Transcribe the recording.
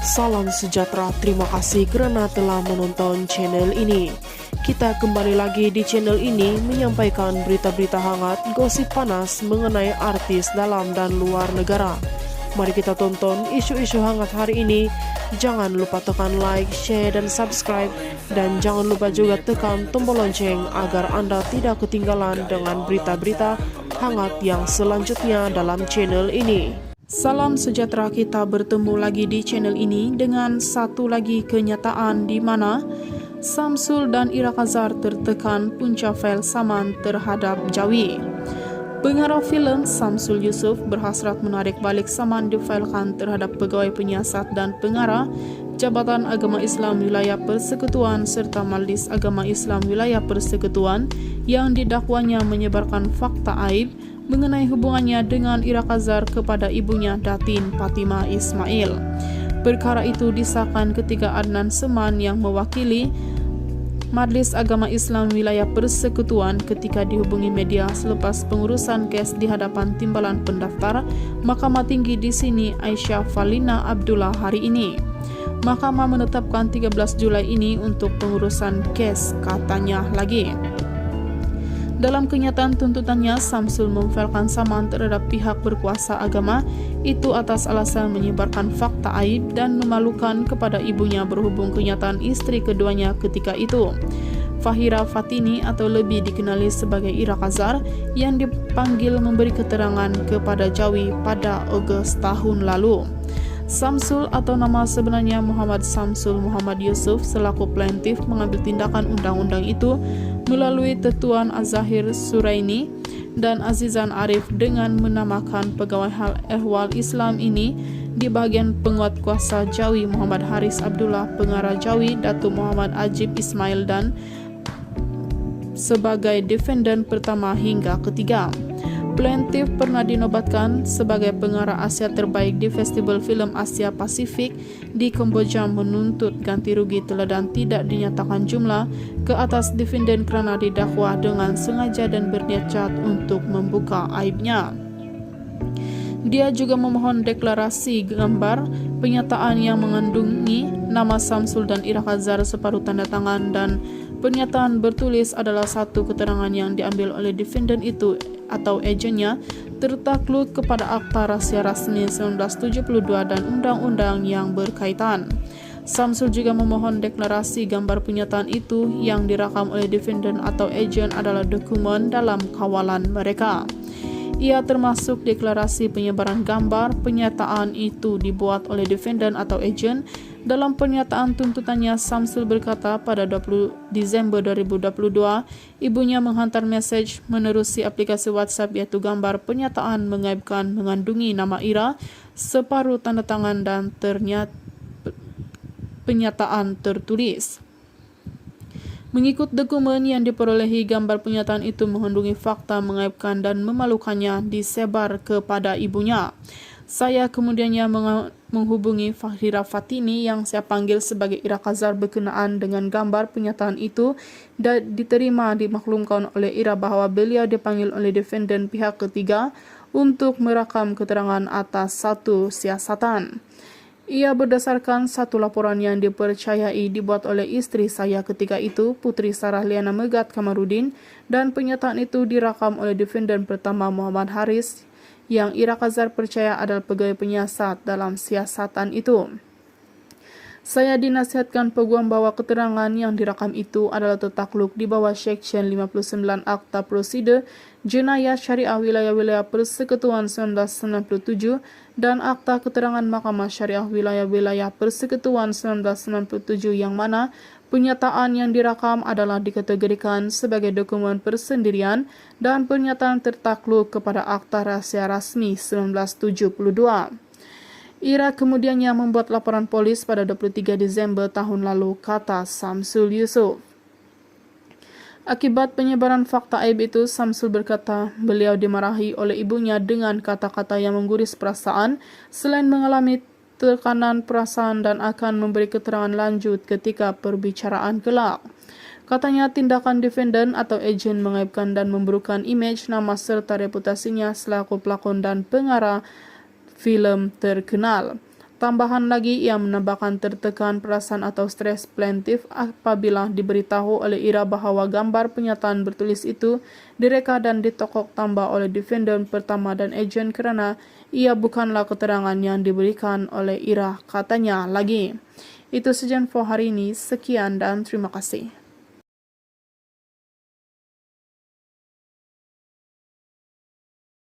Salam sejahtera, terima kasih karena telah menonton channel ini. Kita kembali lagi di channel ini menyampaikan berita-berita hangat, gosip panas mengenai artis dalam dan luar negara. Mari kita tonton isu-isu hangat hari ini. Jangan lupa tekan like, share, dan subscribe. Dan jangan lupa juga tekan tombol lonceng agar Anda tidak ketinggalan dengan berita-berita hangat yang selanjutnya dalam channel ini. Salam sejahtera, kita bertemu lagi di channel ini dengan satu lagi kenyataan di mana Samsul dan Ira Khazar tertekan punca file saman terhadap Jawi. Pengarah filem Samsul Yusuf berhasrat menarik balik saman difailkan terhadap pegawai penyiasat dan pengarah Jabatan Agama Islam Wilayah Persekutuan serta Majelis Agama Islam Wilayah Persekutuan yang didakwanya menyebarkan fakta aib mengenai hubungannya dengan Ira Khazar kepada ibunya Datin Fatimah Ismail. Perkara itu disahkan ketika Adnan Seman yang mewakili Majelis Agama Islam Wilayah Persekutuan ketika dihubungi media selepas pengurusan kes di hadapan Timbalan Pendaftar Mahkamah Tinggi di sini Aisyah Falina Abdullah hari ini. Mahkamah menetapkan 13 Julai ini untuk pengurusan kes, katanya lagi. Dalam kenyataan tuntutannya, Samsul memfailkan saman terhadap pihak berkuasa agama itu atas alasan menyebarkan fakta aib dan memalukan kepada ibunya berhubung kenyataan istri keduanya ketika itu, Fahira Fatini atau lebih dikenali sebagai Ira Khazar, yang dipanggil memberi keterangan kepada Jawi pada Agustus tahun lalu. Samsul atau nama sebenarnya Muhammad Samsul Muhammad Yusuf selaku plaintiff mengambil tindakan undang-undang itu melalui Tetuan Az-Zahir Suraini dan Azizan Arif dengan menamakan pegawai hal ehwal Islam ini di bagian penguat kuasa Jawi Muhammad Haris Abdullah, pengarah Jawi Datuk Muhammad Ajib Ismail dan sebagai defendant pertama hingga ketiga. Plaintiff pernah dinobatkan sebagai pengarah Asia terbaik di Festival Film Asia Pasifik di Kamboja menuntut ganti rugi dan tidak dinyatakan jumlah ke atas defendant kerana didakwa dengan sengaja dan berniat jahat untuk membuka aibnya. Dia juga memohon deklarasi gambar penyataan yang mengandungi nama Samsul dan Ira Khazar separuh tanda tangan, dan pernyataan bertulis adalah satu keterangan yang diambil oleh defendant itu atau agennya tertakluk kepada Akta Rahasia Rasmi 1972 dan undang-undang yang berkaitan. Samsul juga memohon deklarasi gambar pernyataan itu yang dirakam oleh defendant atau agen adalah dokumen dalam kawalan mereka. Ia termasuk deklarasi penyebaran gambar pernyataan itu dibuat oleh defendant atau agen. Dalam pernyataan tuntutannya, Samsul berkata pada 20 Desember 2022, ibunya menghantar mesej menerusi aplikasi WhatsApp yaitu gambar pernyataan mengaibkan mengandungi nama Ira, separuh tanda tangan dan ternyata pernyataan tertulis. Mengikut dokumen yang diperolehi, gambar pernyataan itu mengandungi fakta mengaibkan dan memalukannya disebar kepada ibunya. Saya kemudiannya menghubungi Fahira Fatini yang saya panggil sebagai Ira Khazar berkenaan dengan gambar pernyataan itu dan diterima dimaklumkan oleh Ira bahawa beliau dipanggil oleh defendant pihak ketiga untuk merakam keterangan atas satu siasatan. Ia berdasarkan satu laporan yang dipercayai dibuat oleh istri saya ketika itu, Putri Sarah Liana Megat Kamarudin, dan pernyataan itu dirakam oleh defendant pertama Muhammad Haris yang Ira Khazar percaya adalah pegawai penyiasat dalam siasatan itu. Saya dinasihatkan peguam bahawa keterangan yang dirakam itu adalah tertakluk di bawah Seksyen 59 Akta Prosedur Jenayah Syariah Wilayah-Wilayah Persekutuan 1997 dan Akta Keterangan Mahkamah Syariah Wilayah-Wilayah Persekutuan 1997 yang mana pernyataan yang dirakam adalah dikategorikan sebagai dokumen persendirian dan pernyataan tertakluk kepada Akta Rahasia Rasmi 1972. Ira kemudiannya membuat laporan polis pada 23 Desember tahun lalu, kata Samsul Yusuf. Akibat penyebaran fakta aib itu, Samsul berkata beliau dimarahi oleh ibunya dengan kata-kata yang mengguris perasaan selain mengalami tekanan perasaan dan akan memberi keterangan lanjut ketika perbicaraan kelak. Katanya tindakan defendant atau agen mengaibkan dan memburukan imej, nama serta reputasinya selaku pelakon dan pengarah filem terkenal. Tambahan lagi, ia menambahkan tertekan perasaan atau stres plaintiff apabila diberitahu oleh Ira bahwa gambar pernyataan bertulis itu direka dan ditokok tambah oleh defendant pertama dan ejen kerana ia bukanlah keterangan yang diberikan oleh Ira, katanya lagi. Itu saja info hari ini. Sekian dan terima kasih.